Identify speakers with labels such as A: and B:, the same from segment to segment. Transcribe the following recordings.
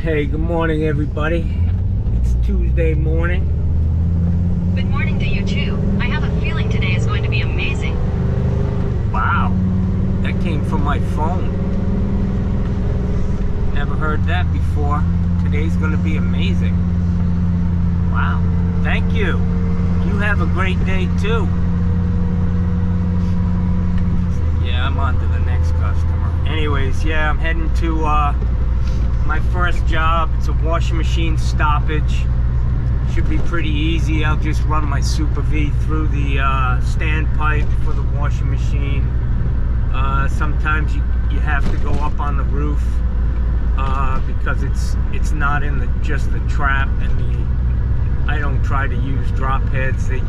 A: Hey, good morning, everybody. It's Tuesday morning.
B: Good morning to you, too. I have a feeling today is going to be amazing.
A: Wow, that came from my phone. Never heard that before. Today's going to be amazing. Wow, thank you. You have a great day, too. Yeah, I'm on to the next customer. Anyways, yeah, I'm heading to my first job. It's a washing machine stoppage. Should be pretty easy. I'll just run my Super V through the standpipe for the washing machine. Sometimes you have to go up on the roof because it's not in just the trap, and I don't try to use drop heads. They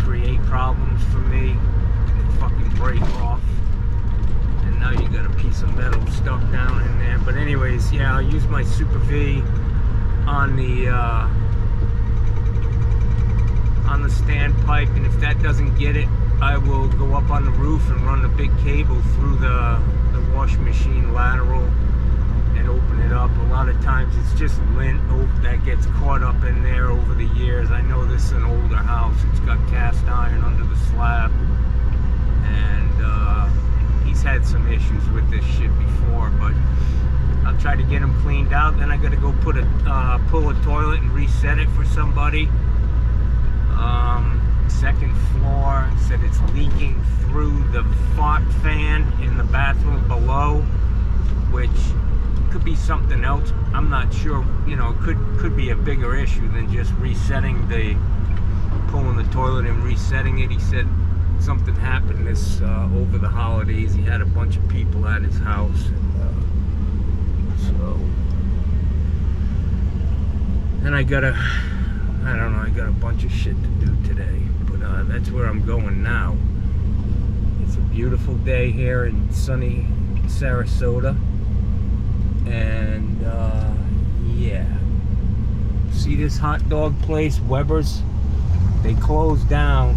A: create problems for me. They fucking break off. And now you got a piece of metal stuck down in there. But anyways, yeah, I'll use my Super V on the standpipe, and if that doesn't get it, I will go up on the roof and run the big cable through the washing machine lateral and open it up. A lot of times it's just lint that gets caught up in there over the years. I know this is an older house. It's got cast iron under the slab, and he's had some issues with this shit before, but I'll try to get them cleaned out. Then I gotta go pull a toilet and reset it for somebody. Second floor, said it's leaking through the fart fan in the bathroom below, which could be something else. I'm not sure. You know, could be a bigger issue than just pulling the toilet and resetting it. He said something happened over the holidays. He had a bunch of people at his house, and I got a bunch of shit to do today, but that's where I'm going now. It's a beautiful day here in sunny Sarasota, and yeah. See this hot dog place, Weber's? They closed down,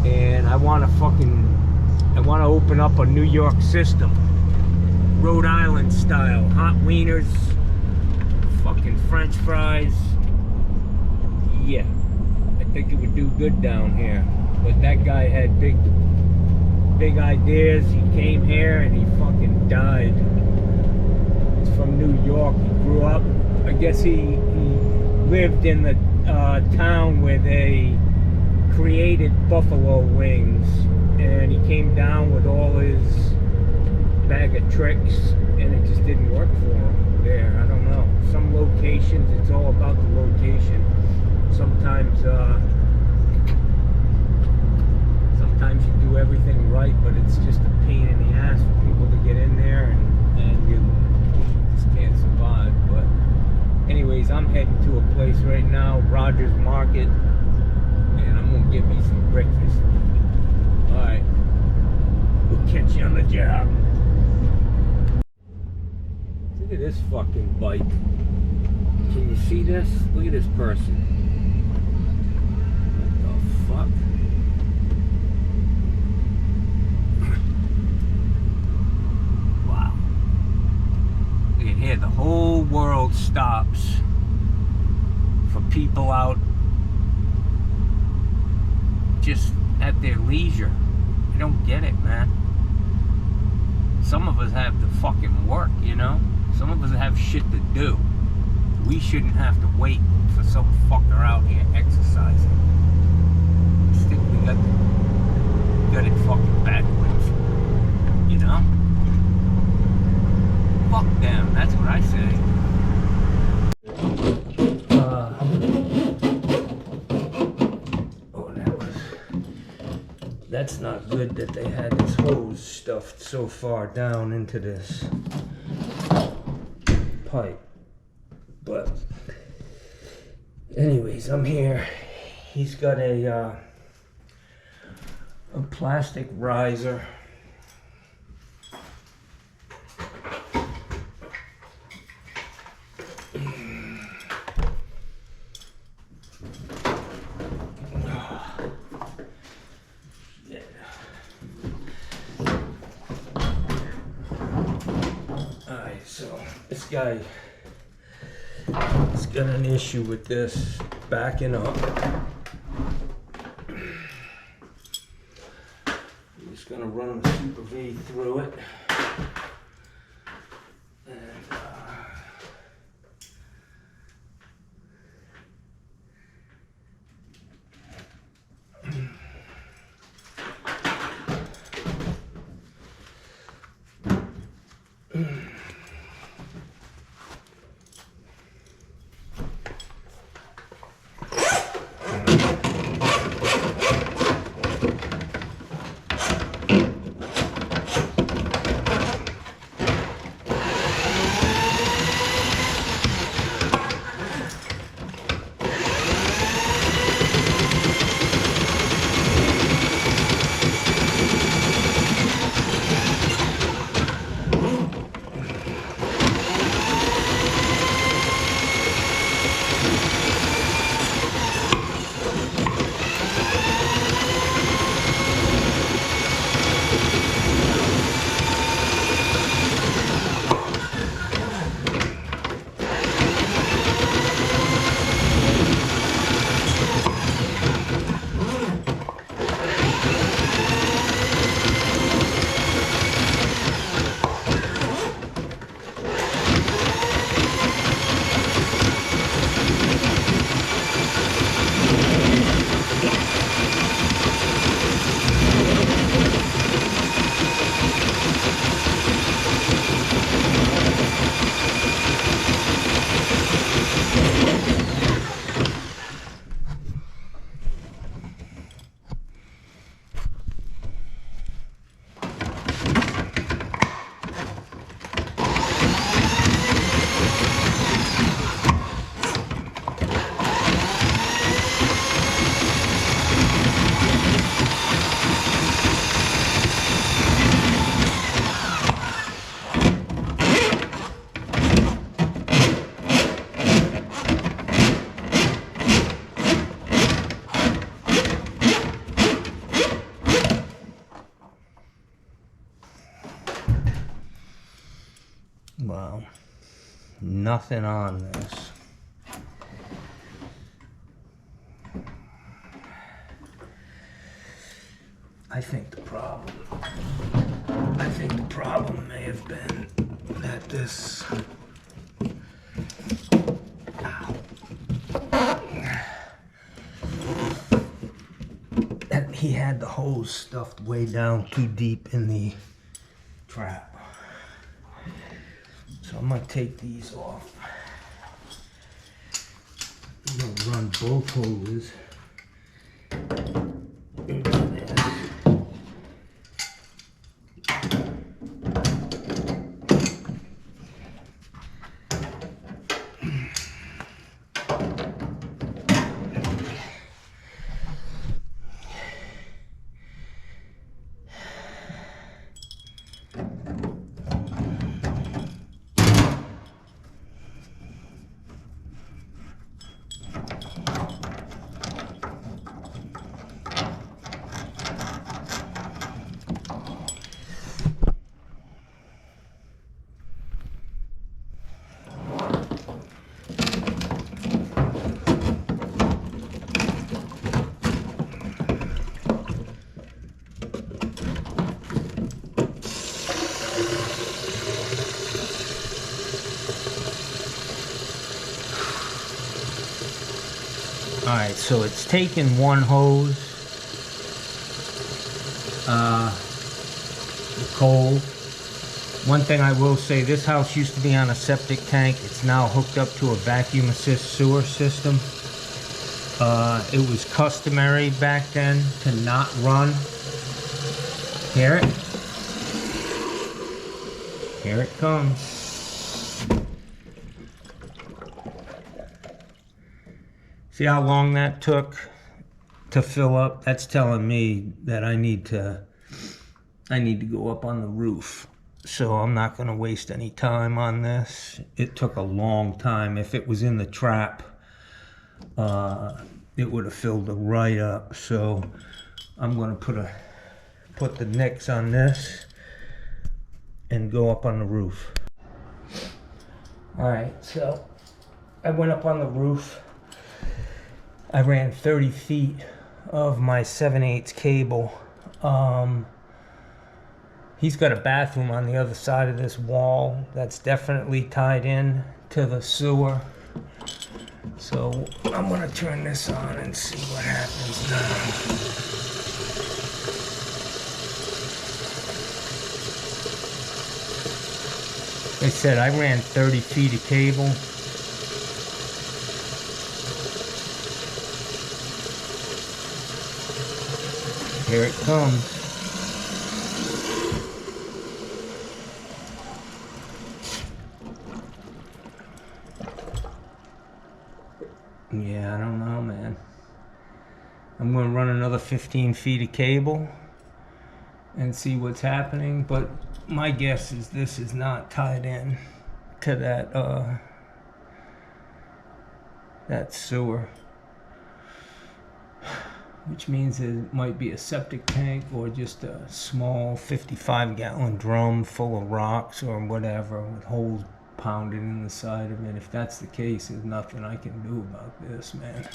A: and I want to open up a New York system, Rhode Island style, hot wieners, fucking French fries. Yeah, I think it would do good down here. But that guy had big ideas. He came here and he fucking died. He's from New York. He grew up. I guess he lived in the town where they created buffalo wings, and he came down with all his bag of tricks, and it just didn't work for him there. I don't know. Some locations, it's all about the location. Sometimes you do everything right, but it's just a pain in the ass for people to get in there, and you just can't survive. But anyways, I'm heading to a place right now, Rogers Market, and I'm gonna get me some breakfast. Alright, we'll catch you on the job. Look at this fucking bike. Can you see this? Look at this person. Fuck. Wow. Look at here, the whole world stops for people out just at their leisure. I don't get it, man. Some of us have to fucking work, you know? Some of us have shit to do. We shouldn't have to wait for some fucker out here exercising. I think we got it fucking backwards, you know? Fuck them, that's what I say. That's not good that they had this hose stuffed so far down into this pipe. But anyways, I'm here. He's got a plastic riser. Alright, so this guy It's got an issue with this backing up. I'm just gonna run the Super V through it. Wow, nothing on this. I think the problem may have been that this, that he had the hose stuffed way down too deep in the trap. So I'm gonna take these off. I'm gonna run both hoses into this. Alright, so it's taken one hose, cold. One thing I will say, this house used to be on a septic tank. It's now hooked up to a vacuum assist sewer system. It was customary back then to not run. Hear it? Here it comes. See how long that took to fill up? That's telling me that I need to go up on the roof. So I'm not gonna waste any time on this. It took a long time. If it was in the trap, it would have filled it right up. So I'm gonna put the nicks on this and go up on the roof. All right, so I went up on the roof. I ran 30 feet of my 7/8 cable. He's got a bathroom on the other side of this wall that's definitely tied in to the sewer. So I'm gonna turn this on and see what happens now. Like I said, I ran 30 feet of cable. Here it comes. Yeah, I don't know, man. I'm gonna run another 15 feet of cable and see what's happening, but my guess is this is not tied in to that sewer, which means it might be a septic tank or just a small 55-gallon drum full of rocks or whatever with holes pounded in the side of it. If that's the case, there's nothing I can do about this, man.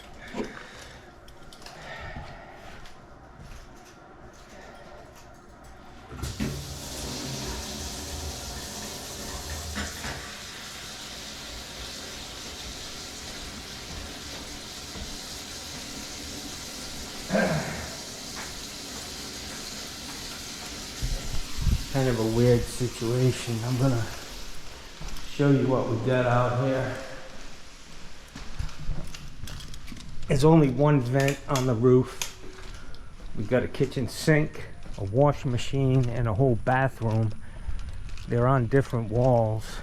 A: Kind of a weird situation. I'm gonna show you what we got out here. There's only one vent on the roof. We've got a kitchen sink, a washing machine, and a whole bathroom. They're on different walls,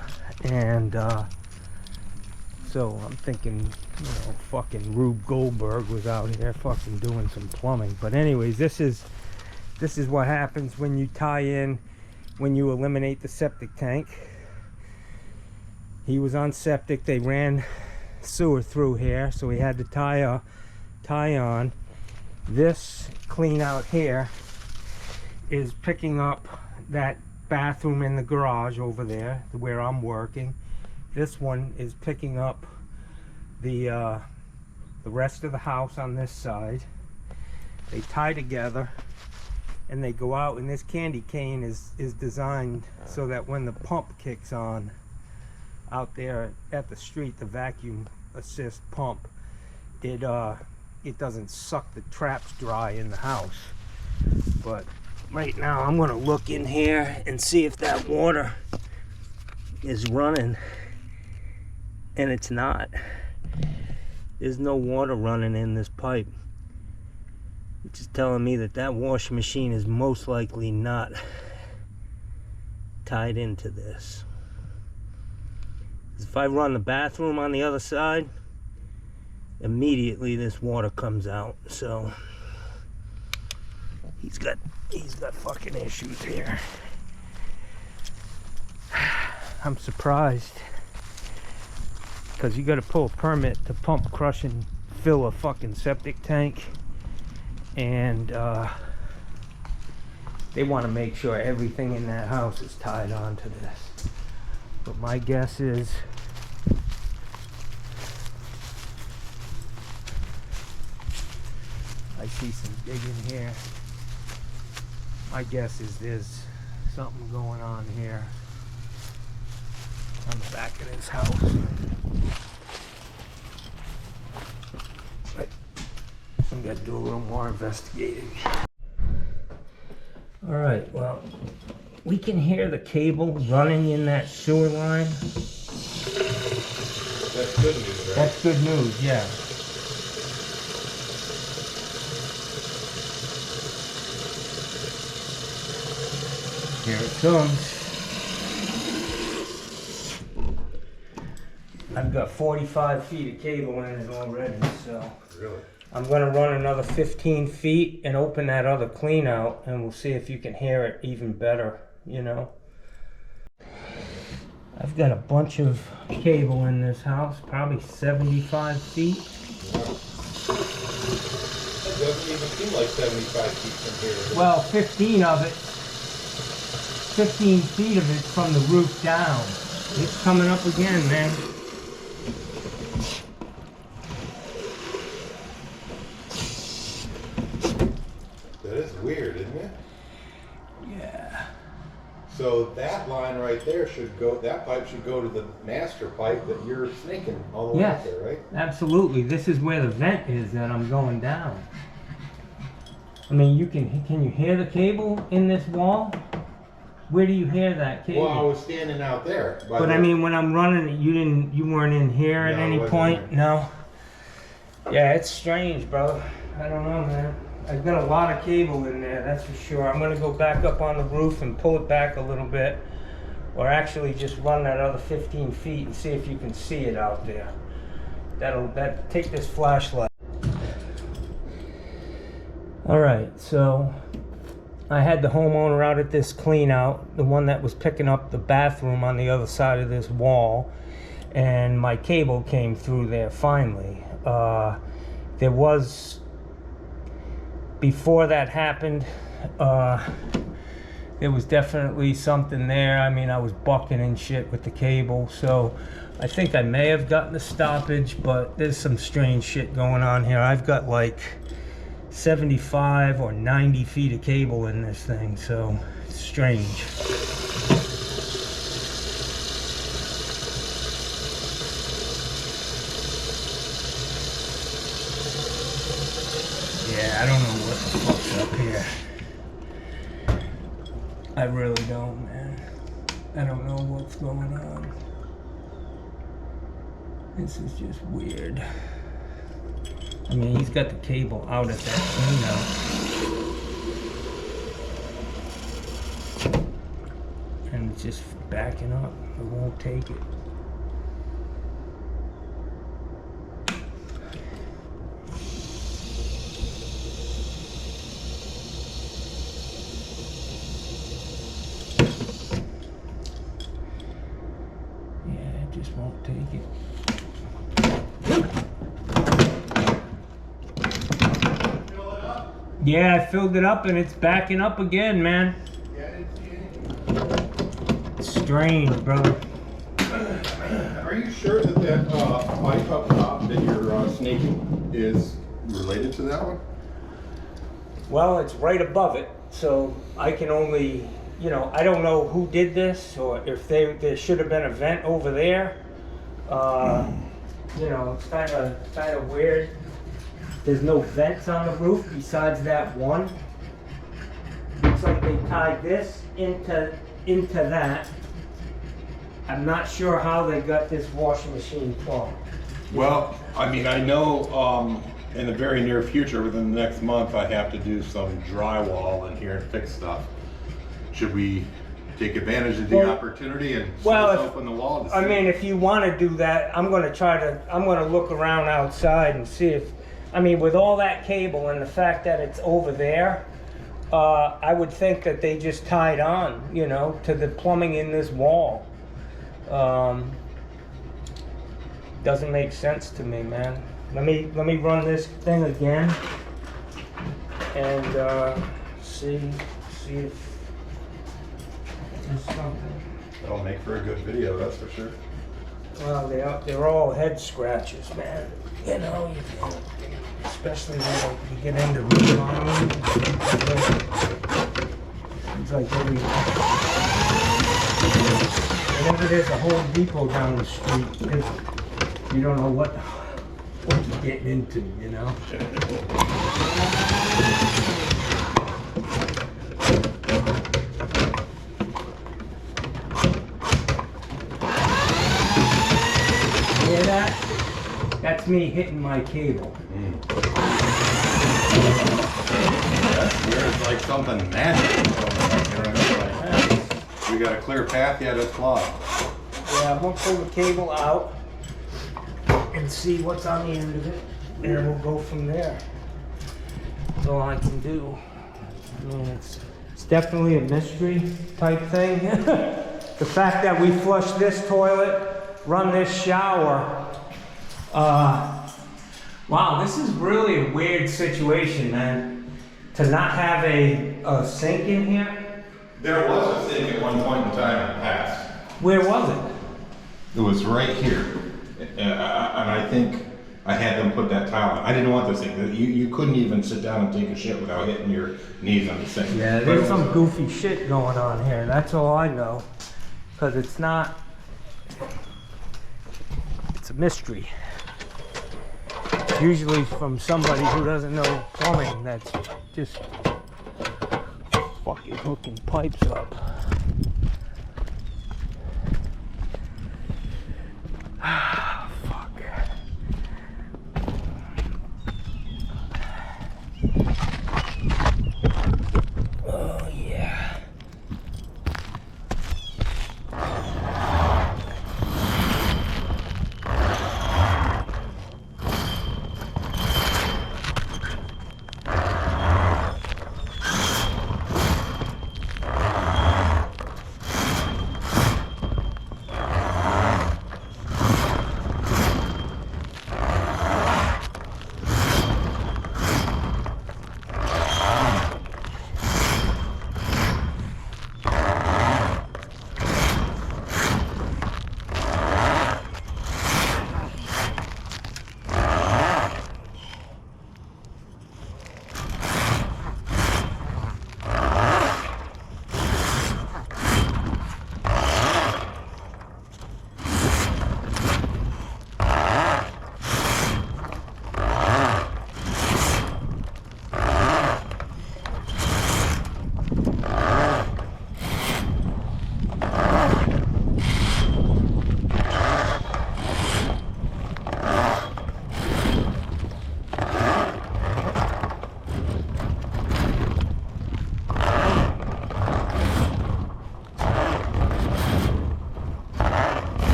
A: and so I'm thinking, you know, fucking Rube Goldberg was out here fucking doing some plumbing. But anyways, this is what happens when you tie in, when you eliminate the septic tank. He was on septic. They ran sewer through here, so we had to tie on. This clean out here is picking up that bathroom in the garage over there where I'm working. This one is picking up the rest of the house on this side. They tie together and they go out, and this candy cane is designed so that when the pump kicks on out there at the street, the vacuum assist pump, it doesn't suck the traps dry in the house. But right now I'm gonna look in here and see if that water is running, and it's not. There's no water running in this pipe, which is telling me that that washing machine is most likely not tied into this. If I run the bathroom on the other side, immediately this water comes out. So he's got fucking issues here. I'm surprised, because you got to pull a permit to pump, crush, and fill a fucking septic tank, and they want to make sure everything in that house is tied onto this. But my guess is I see some digging here. My guess is there's something going on here on the back of this house. But I'm gonna do a little more investigating. All right, well, we can hear the cable running in that sewer line.
C: That's good news, right?
A: That's good news, yeah. Here it comes. I've got 45 feet of cable in it already, so.
C: Really?
A: I'm gonna run another 15 feet and open that other clean out, and we'll see if you can hear it even better, you know. I've got a bunch of cable in this house, probably 75 feet.
C: Wow. It doesn't even seem like 75 feet from here.
A: Well, 15 of it, 15 feet of it from the roof down. It's coming up again, man.
D: So that line right there should go, that pipe should go to the master pipe that you're snaking all the way
A: Yes.
D: up there, right?
A: Absolutely. This is where the vent is that I'm going down. I mean, can you hear the cable in this wall? Where do you hear that cable?
D: Well, I was standing out there.
A: But I mean, when I'm running it, you weren't in here at
D: No, I
A: any
D: wasn't
A: point?
D: there.
A: No? Yeah, it's strange, brother. I don't know, man. I've got a lot of cable in there, that's for sure. I'm gonna go back up on the roof and pull it back a little bit. Or actually just run that other 15 feet and see if you can see it out there. Take this flashlight. All right, so I had the homeowner out at this clean out, the one that was picking up the bathroom on the other side of this wall, and my cable came through there finally. There was, before that happened, there was definitely something there. I mean, I was bucking and shit with the cable, so I think I may have gotten the stoppage, but there's some strange shit going on here. I've got like 75 or 90 feet of cable in this thing, so it's strange. Yeah, I don't know what the fuck's up here. I really don't, man. I don't know what's going on. This is just weird. I mean, he's got the cable out at that clean out. And it's just backing up. It won't take it. Yeah, it just won't take it. Yeah, I filled it up and it's backing up again, man.
D: Yeah, I didn't see anything.
A: It's strange, brother.
D: Are you sure that pipe up top that you're snaking is related to that one?
A: Well, it's right above it, so I can only, you know, I don't know who did this or if there should have been a vent over there. You know, it's kind of weird. There's no vents on the roof besides that one. Looks like they tied this into that. I'm not sure how they got this washing machine plumbed.
D: Well, I mean, I know in the very near future, within the next month, I have to do some drywall in here and fix stuff. Should we take advantage of the
A: Well,
D: opportunity and
A: well,
D: open the wall to see?
A: I mean, if you want to do that, I'm going to look around outside and see if, I mean, with all that cable and the fact that it's over there, I would think that they just tied on, you know, to the plumbing in this wall. Doesn't make sense to me, man. Let me run this thing again and see if there's something.
D: That'll make for a good video, that's for sure.
A: Well, they're all head scratches, man. You know, especially when you get into remodeling. It's like whenever there's a Home Depot down the street, you don't know what you're getting into, you know? Hear that? That's me hitting my cable.
D: That's weird, it's like something magic going on here. Like, we got a clear path, yeah, that's flawed.
A: Yeah, I'm gonna pull the cable out and see what's on the end of it, and then we'll go from there. That's all I can do. I mean, it's definitely a mystery type thing. The fact that we flushed this toilet, run this shower, wow, this is really a weird situation, man. To not have a sink in here.
D: There was a sink at one point in time in the past.
A: Where was it?
D: It was right here. And I think I had them put that tile on. I didn't want this thing. You couldn't even sit down and take a shit without hitting your knees on the sink.
A: Yeah,
D: But
A: there's
D: it
A: some
D: was-
A: goofy shit going on here. That's all I know. Because it's not. It's a mystery. Usually from somebody who doesn't know plumbing that's just fucking hooking pipes up. Fuck. Oh yeah.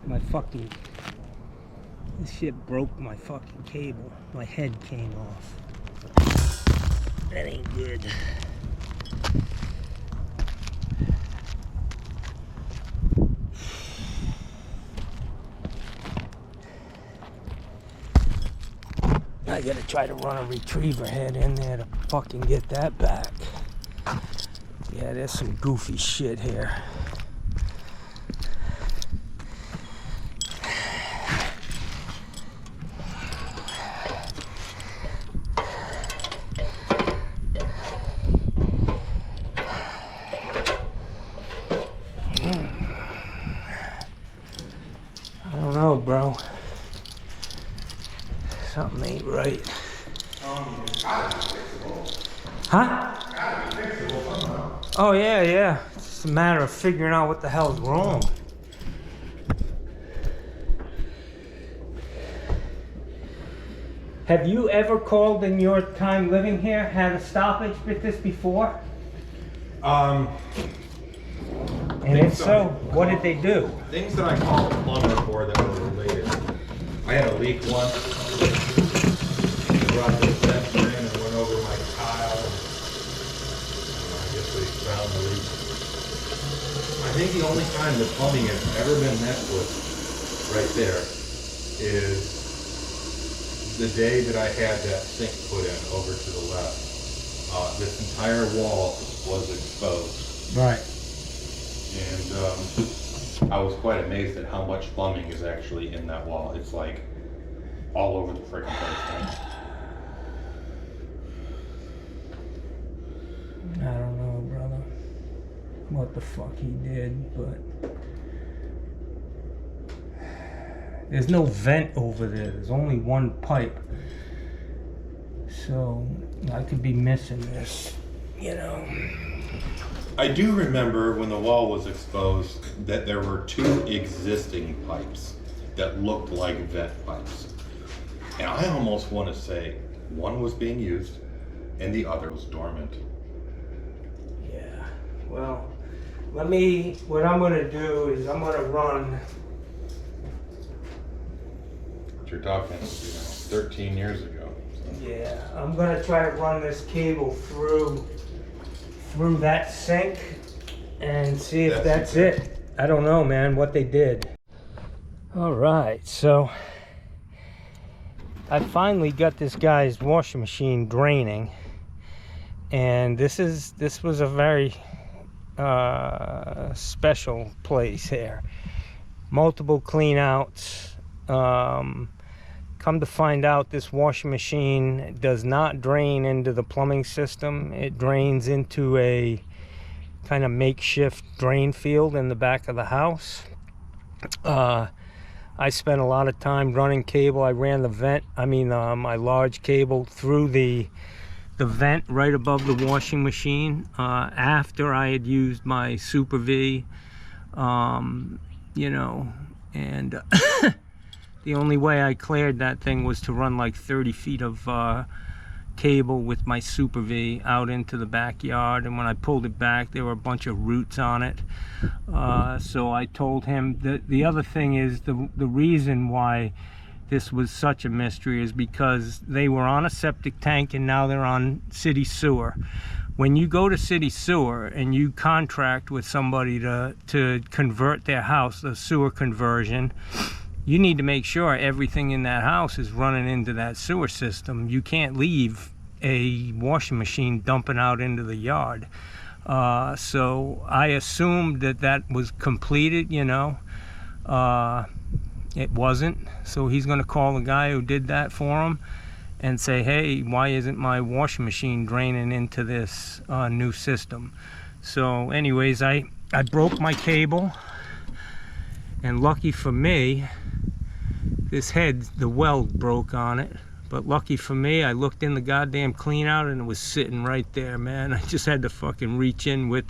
A: My fucking, this shit broke my fucking cable. My head came off. That ain't good. I gotta try to run a retriever head in there to fucking get that back. Yeah, there's some goofy shit here. I don't know, bro. Something ain't right. Huh? Oh yeah, yeah. It's just a matter of figuring out what the hell's wrong. Have you ever called in your time living here, had a stoppage with this before? And if so, what did they do?
D: Things that I called the plumber for that were related. I had a leak once. Brought the sensor in and went over my tile. I guess they found the leak. I think the only time the plumbing has ever been messed with right there is the day that I had that sink put in over to the left. This entire wall was exposed.
A: Right.
D: And I was quite amazed at how much plumbing is actually in that wall. It's like all over the freaking place.
A: I don't know, brother, what the fuck he did, but there's no vent over there. There's only one pipe. So I could be missing this, you know.
D: I do remember when the wall was exposed that there were two existing pipes that looked like vent pipes. And I almost want to say one was being used and the other was dormant.
A: Yeah, well, what I'm gonna do is I'm gonna run.
D: You're talking, 13 years ago. So.
A: Yeah, I'm gonna try to run this cable through that sink and see if that's it. I don't know, man, what they did. All right, so I finally got this guy's washing machine draining, and this was a very special place here. Multiple clean outs. Come to find out, this washing machine does not drain into the plumbing system. It drains into a kind of makeshift drain field in the back of the house. I spent a lot of time running cable. I ran the vent, my large cable through the vent right above the washing machine after I had used my Super V, you know, and the only way I cleared that thing was to run like 30 feet of cable with my Super V out into the backyard, and when I pulled it back there were a bunch of roots on it. So I told him that the other thing is the reason why this was such a mystery is because they were on a septic tank and now they're on city sewer. When you go to city sewer and you contract with somebody to convert their house, the sewer conversion, you need to make sure everything in that house is running into that sewer system. You can't leave a washing machine dumping out into the yard. So I assumed that was completed, you know. It wasn't. So he's going to call the guy who did that for him and say, hey, why isn't my washing machine draining into this new system? So anyways, I broke my cable, and lucky for me, this head, the weld broke on it. But lucky for me, I looked in the goddamn clean out and it was sitting right there, man. I just had to fucking reach in with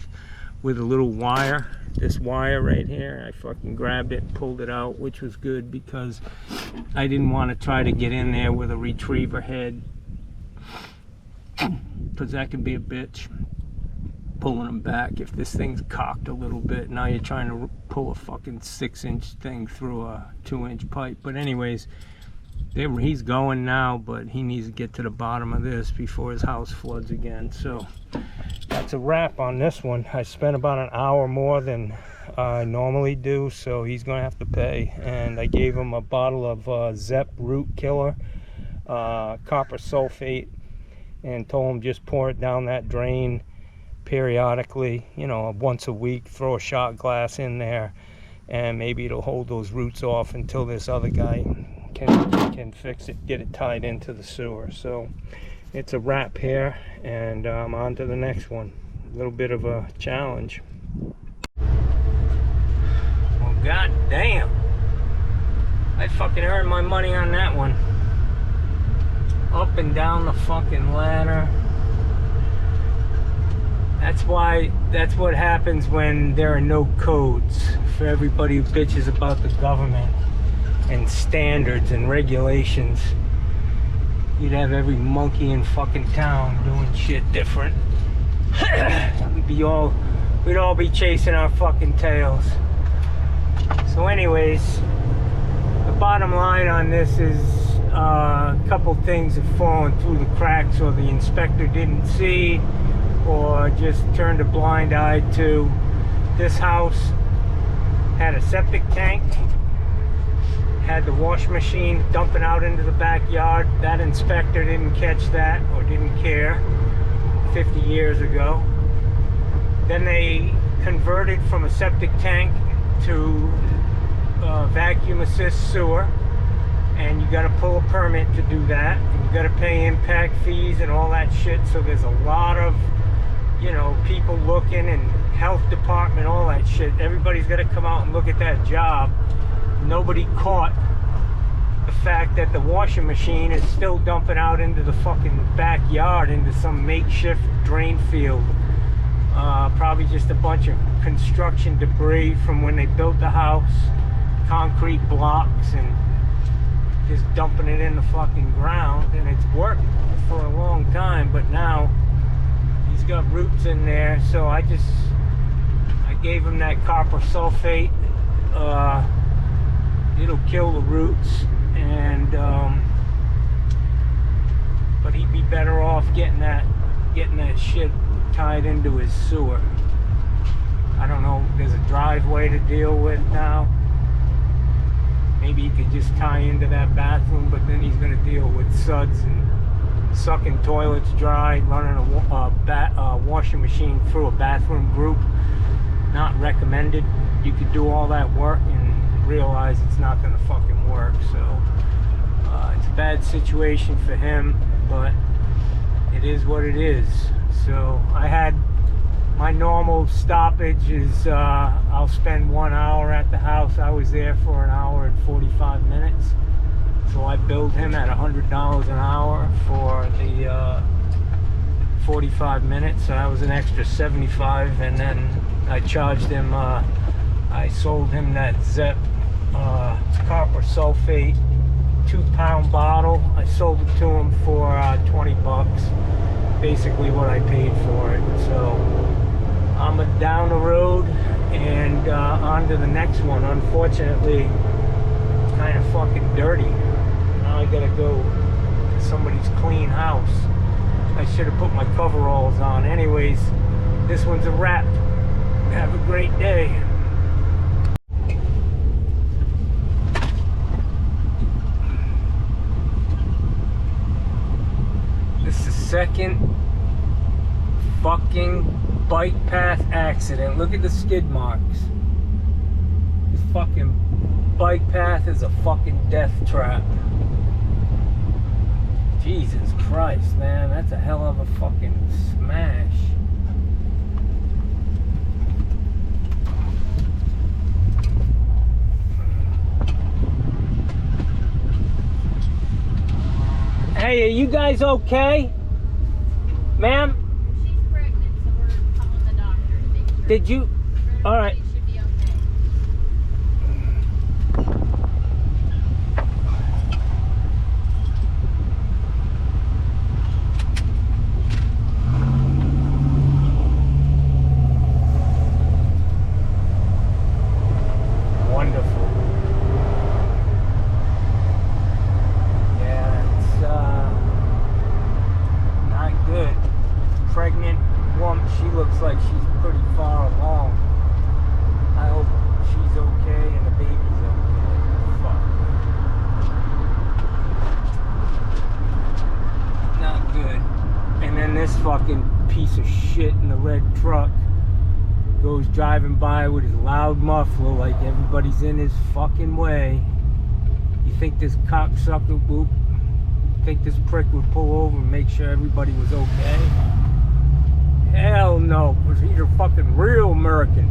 A: a little wire, this wire right here. I fucking grabbed it and pulled it out, which was good because I didn't want to try to get in there with a retriever head, because that could be a bitch, pulling them back. If this thing's cocked a little bit, now you're trying to pull a fucking 6-inch thing through a 2-inch pipe. But anyways, he's going now, but he needs to get to the bottom of this before his house floods again. So that's a wrap on this one. I spent about an hour more than I normally do, so he's gonna have to pay. And I gave him a bottle of Zep root killer, copper sulfate, and told him just pour it down that drain periodically, you know, once a week. Throw a shot glass in there, and maybe it'll hold those roots off until this other guy can fix it, get it tied into the sewer. So it's a wrap here, and on to the next one. A little bit of a challenge. Well, god damn, I fucking earned my money on that one. Up and down the fucking ladder. That's what happens when there are no codes for everybody who bitches about the government and standards and regulations. You'd have every monkey in fucking town doing shit different. We'd all be chasing our fucking tails. So anyways, the bottom line on this is a couple things have fallen through the cracks, or the inspector didn't see, or just turned a blind eye to. This house had a septic tank, had the washing machine dumping out into the backyard. That inspector didn't catch that, or didn't care 50 years ago. Then they converted from a septic tank to vacuum assist sewer, and you got to pull a permit to do that, and you got to pay impact fees and all that shit. So there's a lot of, you know, people looking, and health department, all that shit. Everybody's got to come out and look at that job. Nobody caught the fact that the washing machine is still dumping out into the fucking backyard, into some makeshift drain field. Probably just a bunch of construction debris from when they built the house, concrete blocks, and just dumping it in the fucking ground. And it's worked for a long time, but now he's got roots in there. So I gave him that copper sulfate. It'll kill the roots, and but he'd be better off getting that shit tied into his sewer. I don't know, there's a driveway to deal with now. Maybe he could just tie into that bathroom, but then he's going to deal with suds and sucking toilets dry, running a washing machine through a bathroom group. Not recommended. You could do all that work and realize it's not going to fucking work. So it's a bad situation for him, but it is what it is. So I had my normal stoppage is I'll spend 1 hour at the house. I was there for 1 hour and 45 minutes. So I billed him at $100 an hour for the 45 minutes. So that was an extra 75, and then I charged him. I sold him that Zep copper sulfate 2-pound bottle. I sold it to him for 20 bucks. Basically what I paid for it. So I'm down the road and on to the next one. Unfortunately, it's kind of fucking dirty. Now I gotta go to somebody's clean house. I should have put my coveralls on. Anyways, this one's a wrap. Have a great day. This is the second fucking bike path accident. Look at the skid marks. This fucking bike path is a fucking death trap. Jesus Christ, man, that's a hell of a fucking smash. Hey, are you guys okay? Ma'am?
E: She's pregnant, so we're calling the doctor to make sure.
A: Did you? All right.
E: It should be okay.
A: Wonderful. Yeah, it's not good. Pregnant woman, she looks like she's pretty far along. I hope she's okay and the baby's okay. Fuck. Not good. And then this fucking piece of shit in the red truck goes driving by with his loud muffler like everybody's in his fucking way. You think this cocksucker whoop? Think this prick would pull over and make sure everybody was okay? Hell no, because he's a fucking real American.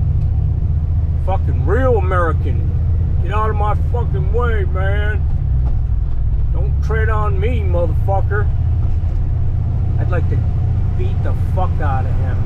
A: Fucking real American. Get out of my fucking way, man. Don't tread on me, motherfucker. I'd like to beat the fuck out of him.